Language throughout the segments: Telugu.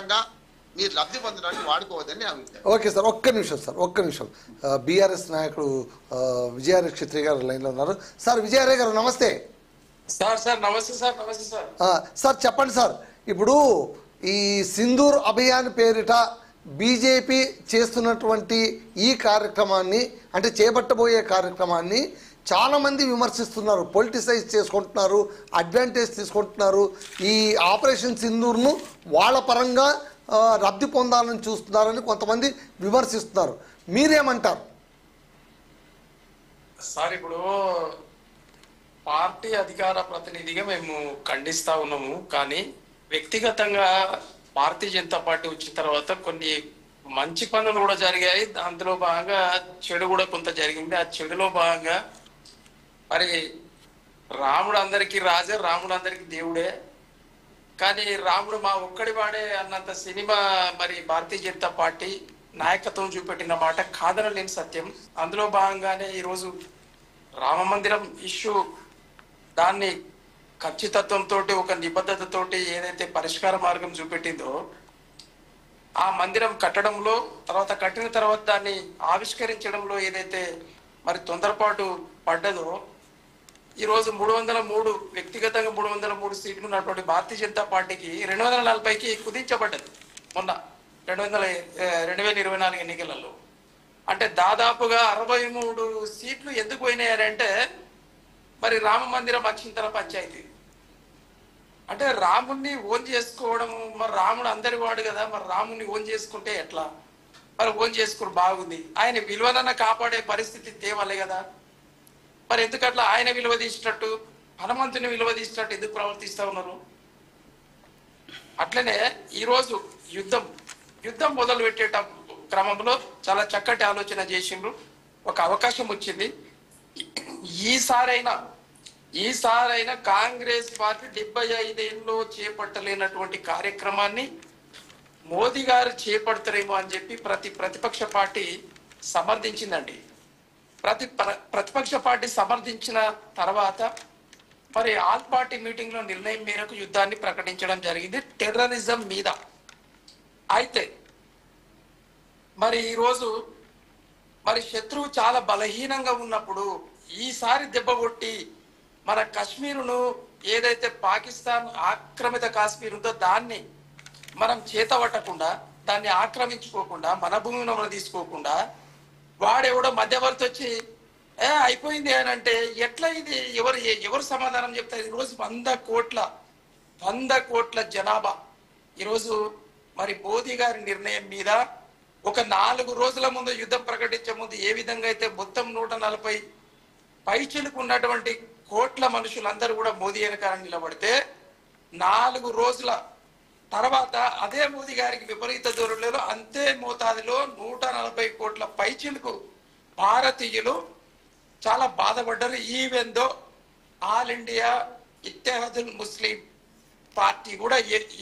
పరంగా మీరు లబ్ధి పొందడానికి వాడుకోవద్దని అభిప్రాయం. ఓకే సార్, ఒక్క నిమిషం సార్, ఒక్క నిమిషం. బీఆర్ఎస్ నాయకుడు విజయారే క్షత్రియ గారు లైన్లో ఉన్నారు. సార్ విజయారే గారు నమస్తే. సార్ నమస్తే సార్. నమస్తే సార్. సార్ చెప్పండి సార్, ఇప్పుడు ఈ సింధూర్ అభియాన్ పేరిట బీజేపీ చేస్తున్నటువంటి ఈ కార్యక్రమాన్ని, అంటే చేపట్టబోయే కార్యక్రమాన్ని చాలామంది విమర్శిస్తున్నారు, పొలిటిసైజ్ చేసుకుంటున్నారు, అడ్వాంటేజ్ తీసుకుంటున్నారు. ఈ ఆపరేషన్ సింధూర్ను వాళ్ళ పరంగా లబ్ధి పొందాలని చూస్తున్నారని కొంతమంది విమర్శిస్తున్నారు. మీరేమంటారు సార్? ఇప్పుడు పార్టీ అధికార ప్రతినిధిగా మేము ఖండిస్తా ఉన్నాము, కానీ వ్యక్తిగతంగా భారతీయ జనతా పార్టీ వచ్చిన తర్వాత కొన్ని మంచి పనులు కూడా జరిగాయి. అందులో భాగంగా చెడు కూడా కొంత జరిగింది. ఆ చెడులో భాగంగా మరి రాముడు అందరికీ రాజే, రాముడు అందరికీ దేవుడే, కానీ రాముడు మా ఒక్కడి వాడే అన్నంత సినిమా మరి భారతీయ జనతా పార్టీ నాయకత్వం చూపెట్టిన మాట కాదనలేని సత్యం. అందులో భాగంగానే ఈరోజు రామ మందిరం ఇష్యూ దాన్ని ఖచ్చితత్వంతో ఒక నిబద్ధతతోటి ఏదైతే పరిష్కార మార్గం చూపెట్టిందో, ఆ మందిరం కట్టడంలో తర్వాత కట్టిన తర్వాత దాన్ని ఆవిష్కరించడంలో ఏదైతే మరి తొందరపాటు పడ్డదో, ఈరోజు 303 వ్యక్తిగతంగా 303 సీట్లు ఉన్నటువంటి భారతీయ జనతా పార్టీకి 240కి కుదించబడ్డది మొన్న 2024 ఎన్నికలలో. అంటే దాదాపుగా 63 సీట్లు ఎందుకు పోయినాయంటే మరి రామ మందిరం అక్షింతల పంచాయతీ. అంటే రాముణ్ణి ఓన్ చేసుకోవడం, మరి రాముడు అందరి వాడు కదా, మరి రాముణ్ణి ఓన్ చేసుకుంటే ఎట్లా? మరి ఓన్ చేసుకుని బాగుంది, ఆయన విలువలన్న కాపాడే పరిస్థితి తేవాలి కదా. మరి ఎందుకట్లా ఆయన విలువ తీసినట్టు, హనుమంతుని విలువ తీసినట్టు ఎందుకు ప్రవర్తిస్తా ఉన్నారు? అట్లనే ఈరోజు యుద్ధం మొదలు పెట్టేట క్రమంలో చాలా చక్కటి ఆలోచన చేసిండ్రు. ఒక అవకాశం వచ్చింది. ఈసారైనా కాంగ్రెస్ పార్టీ 75 ఏళ్ళలో చేపట్టలేనటువంటి కార్యక్రమాన్ని మోదీ గారు చేపడతారేమో అని చెప్పి ప్రతిపక్ష పార్టీ సమర్థించిందండి. ప్రతిపక్ష పార్టీ సమర్థించిన తర్వాత మరి ఆల్ పార్టీ మీటింగ్ లో నిర్ణయం మేరకు యుద్ధాన్ని ప్రకటించడం జరిగింది టెర్రరిజం మీద. అయితే మరి ఈరోజు మరి శత్రువు చాలా బలహీనంగా ఉన్నప్పుడు ఈసారి దెబ్బ కొట్టి మన కాశ్మీరును, ఏదైతే పాకిస్తాన్ ఆక్రమిత కాశ్మీర్ ఉందో దాన్ని మనం చేతబట్టకుండా, దాన్ని ఆక్రమించుకోకుండా, మన భూమిని మనం తీసుకోకుండా వాడెవడో మధ్యవర్తి వచ్చి అయిపోయింది అని అంటే ఎట్లా? ఇది ఎవరు సమాధానం చెప్తారు? ఈరోజు 100 కోట్ల జనాభా ఈరోజు మరి మోదీ గారి నిర్ణయం మీద ఒక 4 రోజుల ముందు యుద్ధం ప్రకటించే ముందు ఏ విధంగా అయితే మొత్తం 140 పైచిలకు ఉన్నటువంటి కోట్ల మనుషులందరూ కూడా మోదీ వెనకాల నిలబడితే 4 రోజుల తర్వాత అదే మోదీ గారికి విపరీత ధోరణిలో అంతే మోతాదులో 140 కోట్ల పైచిలకు భారతీయులు చాలా బాధపడ్డారు. ఈవెందో all India Ittehadul Muslim party కూడా,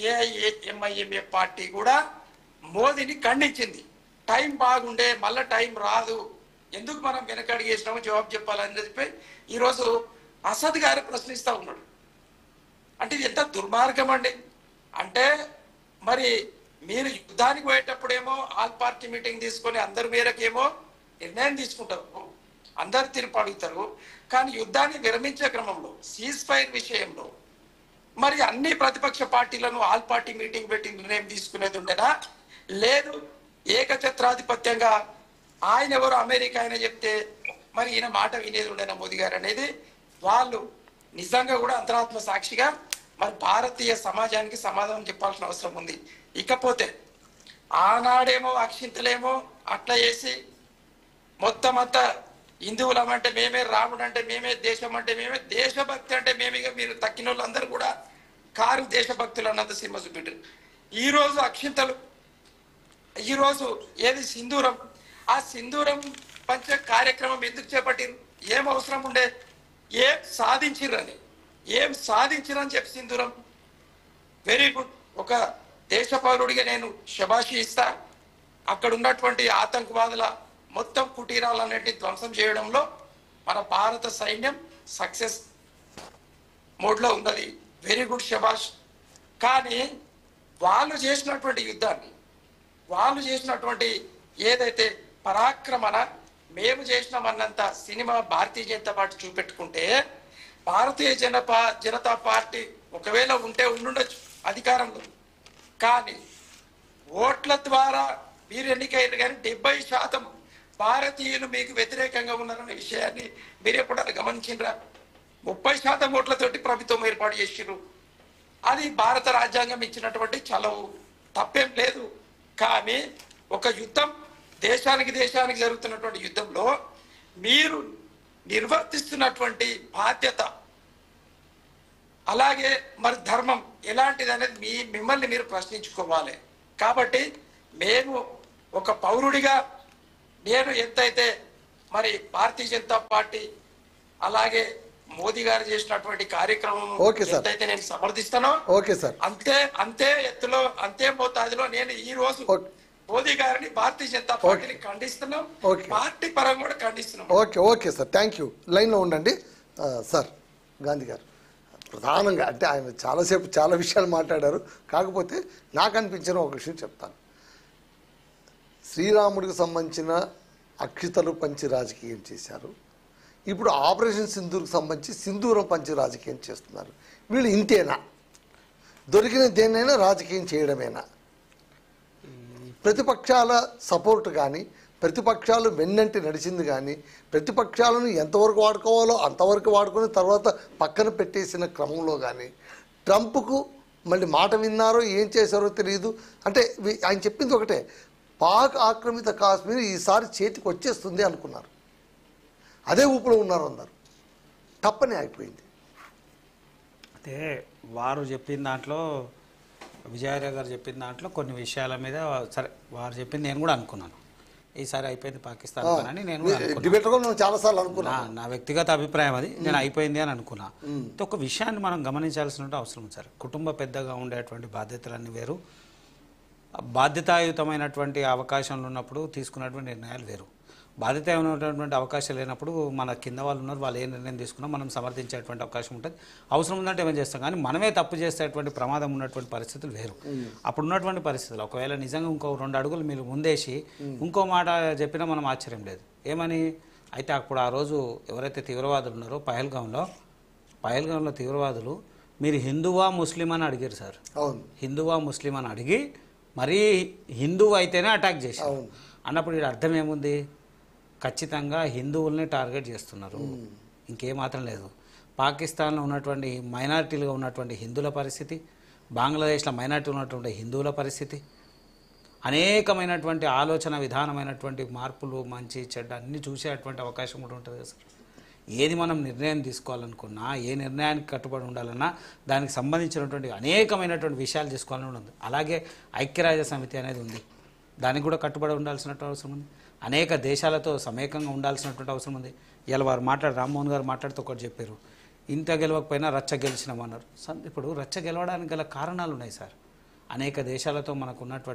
ఏఐఎంఐఎంఏ పార్టీ కూడా మోదీని ఖండించింది. టైం బాగుండే, మళ్ళా టైం రాదు, ఎందుకు మనం వెనకడుగు వేసినామో జవాబు చెప్పాలని చెప్పి ఈరోజు అసద్ గారు ప్రశ్నిస్తా ఉన్నాడు. అంటే ఇది ఎంత దుర్మార్గం అండి! అంటే మరి మీరు యుద్ధానికి పోయేటప్పుడేమో ఆల్ పార్టీ మీటింగ్ తీసుకొని అందరి మేరకేమో నిర్ణయం తీసుకుంటారు, అందరు తీర్పు అడుగుతారు, కానీ యుద్ధాన్ని విరమించే క్రమంలో సీజ్ ఫైర్ విషయంలో మరి అన్ని ప్రతిపక్ష పార్టీలను ఆల్ పార్టీ మీటింగ్ పెట్టి నిర్ణయం తీసుకునేది ఉండేనా? లేదు ఏకఛత్రాధిపత్యంగా ఆయన ఎవరు అమెరికా ఆయన చెప్తే మరి ఈయన మాట వినేది ఉండేనా మోదీ గారు అనేది వాళ్ళు నిజంగా కూడా అంతరాత్మ సాక్షిగా మరి భారతీయ సమాజానికి సమాధానం చెప్పాల్సిన అవసరం ఉంది. ఇకపోతే ఆనాడేమో అక్షింతలేమో అట్లా చేసి మొత్తం అంతా హిందువులం అంటే మేమే, రాముడు అంటే మేమే, దేశం అంటే మేమే, దేశభక్తి అంటే మేమేగా మీరు తక్కిన వాళ్ళందరూ కూడా కారు దేశభక్తులు అన్నంత సినిమా చూపెట్టారు. ఈరోజు అక్షింతలు, ఈరోజు ఏది సింధూరం, ఆ సింధూరం పంచ కార్యక్రమం ఎందుకు చేపట్టిరు? ఏం అవసరం ఉండే? ఏం సాధించిరని చెప్పి సింధూరం వెరీ గుడ్. ఒక దేశ పౌరుడిగా నేను శబాషి ఇస్తా. అక్కడ ఉన్నటువంటి ఆతంకవాదుల మొత్తం కుటీరాలన్నింటినీ ధ్వంసం చేయడంలో మన భారత సైన్యం సక్సెస్ మోడ్లో ఉన్నది. వెరీ గుడ్, శబాష్. కానీ వాళ్ళు చేసినటువంటి యుద్ధాన్ని, వాళ్ళు చేసినటువంటి ఏదైతే పరాక్రమణ మేము చేసినామన్నంత cinema Bharatiya Janata party చూపెట్టుకుంటే, Bharatiya Janata party ఒకవేళ ఉంటే ఉండుండొచ్చు అధికారంలో, కానీ ఓట్ల ద్వారా మీరు ఎన్నికయ్యారు, కానీ 70% భారతీయులు మీకు వ్యతిరేకంగా ఉన్నారనే విషయాన్ని మీరు ఎప్పుడైనా గమనించిండ్రా? 30% ఓట్లతోటి ప్రభుత్వం ఏర్పాటు చేసిర్రు. అది భారత రాజ్యాంగం ఇచ్చినటువంటి చలవు, తప్పేం లేదు. కానీ ఒక యుద్ధం, దేశానికి జరుగుతున్నటువంటి యుద్ధంలో మీరు నిర్వర్తిస్తున్నటువంటి బాధ్యత, అలాగే మరి ధర్మం ఎలాంటిది అనేది మిమ్మల్ని మీరు ప్రశ్నించుకోవాలి. కాబట్టి మేము ఒక పౌరుడిగా నేను ఎంతైతే మరి భారతీయ జనతా పార్టీ అలాగే మోదీ గారు చేసినటువంటి కార్యక్రమం ఎంతైతే నేను సమర్థిస్తానో, అంతే ఎత్తులో అంతే మోతాదులో నేను ఈ రోజు మోదీ గారిని భారతీయ జనతా పార్టీని ఖండిస్తున్నాం, పార్టీ పరంగా కూడా ఖండిస్తున్నాం. Okay sir, thank you. లైన్లో ఉండండి సార్. గాంధీ గారు ప్రధానంగా అంటే ఆయన చాలాసేపు చాలా విషయాలు మాట్లాడారు, కాకపోతే నాకు అనిపించిన ఒక విషయం చెప్తాను. శ్రీరాముడికి సంబంధించిన అక్షితలు పంచి రాజకీయం చేశారు, ఇప్పుడు ఆపరేషన్ సింధూర్కి సంబంధించి సింధూరం పంచి రాజకీయం చేస్తున్నారు. వీళ్ళు ఇంతేనా? దొరికిన దేన్నైనా రాజకీయం చేయడమేనా? ప్రతిపక్షాల సపోర్ట్ కానీ, ప్రతిపక్షాలు వెన్నంటి నడిచింది కానీ, ప్రతిపక్షాలను ఎంతవరకు వాడుకోవాలో అంతవరకు వాడుకొని తర్వాత పక్కన పెట్టేసిన క్రమంలో కానీ, ట్రంప్కు మళ్ళీ మాట విన్నారో ఏం చేశారో తెలియదు. అంటే ఆయన చెప్పింది ఒకటే, పాక్ ఆక్రమిత కాశ్మీర్ ఈసారి చేతికి వచ్చేస్తుంది అనుకున్నారు, అదే ఊపిలో ఉన్నారు అన్నారు, తప్పనే అయిపోయింది. అయితే వారు చెప్పిన దాంట్లో, విజయరావు గారు చెప్పిన దాంట్లో కొన్ని విషయాల మీద సరే వారు చెప్పింది నేను కూడా అనుకున్నాను, ఈసారి అయిపోయింది పాకిస్తాన్ అని నేను చాలాసార్లు అనుకున్నా. నా వ్యక్తిగత అభిప్రాయం అది, నేను అయిపోయింది అని అనుకున్నా. ఒక విషయాన్ని మనం గమనించాల్సిన అవసరం ఉంది సార్. కుటుంబ పెద్దగా ఉండేటువంటి బాధ్యతలన్నీ వేరు, బాధ్యతాయుతమైనటువంటి అవకాశాలు ఉన్నప్పుడు తీసుకున్నటువంటి నిర్ణయాలు వేరు. బాధ్యతమైనటువంటి అవకాశాలు లేనప్పుడు మన కింద వాళ్ళు ఉన్నారు, వాళ్ళు ఏ నిర్ణయం తీసుకున్నా మనం సమర్థించేటువంటి అవకాశం ఉంటుంది. అవసరం ఉందంటే ఏమేం చేస్తాం, కానీ మనమే తప్పు చేసేటువంటి ప్రమాదం ఉన్నటువంటి పరిస్థితులు వేరు. అప్పుడు ఉన్నటువంటి పరిస్థితులు ఒకవేళ నిజంగా ఇంకో 2 అడుగులు మీరు ముందేసి ఇంకో మాట చెప్పినా మనం ఆశ్చర్యం లేదు. ఏమని అయితే అప్పుడు ఆ రోజు ఎవరైతే తీవ్రవాదులు ఉన్నారో పహల్గాంలో తీవ్రవాదులు మీరు హిందువా ముస్లిం అని అడిగారు సార్. హిందువా ముస్లిం అని అడిగి మరీ హిందువు అయితేనే అటాక్ చేశారు అన్నప్పుడు వీడి అర్థం ఏముంది? ఖచ్చితంగా హిందువుల్ని టార్గెట్ చేస్తున్నారు, ఇంకేమాత్రం లేదు. పాకిస్తాన్లో ఉన్నటువంటి మైనారిటీలుగా ఉన్నటువంటి హిందువుల పరిస్థితి, బంగ్లాదేశ్లో మైనారిటీ ఉన్నటువంటి హిందువుల పరిస్థితి, అనేకమైనటువంటి ఆలోచన విధానమైనటువంటి మార్పులు, మంచి చెడ్డ అన్నీ చూసేటువంటి అవకాశం కూడా ఉంటుంది కదా సార్. ఏది మనం నిర్ణయం తీసుకోవాలనుకున్నా, ఏ నిర్ణయానికి కట్టుబడి ఉండాలన్నా దానికి సంబంధించినటువంటి అనేకమైనటువంటి విషయాలు తీసుకోవాలని ఉంది. అలాగే ఐక్యరాజ్య సమితి అనేది ఉంది, దానికి కూడా కట్టుబడి ఉండాల్సినటువంటి అవసరం ఉంది. అనేక దేశాలతో సమైకంగా ఉండాల్సినటువంటి అవసరం ఉంది. ఇలా వారు రామ్మోహన్ గారు మాట్లాడుతూ ఒకటి చెప్పారు, ఇంత గెలవకపోయినా రచ్చ గెలిచినామన్నారు. ఇప్పుడు రచ్చ గెలవడానికి గల కారణాలు ఉన్నాయి సార్. అనేక దేశాలతో మనకు ఉన్నటువంటి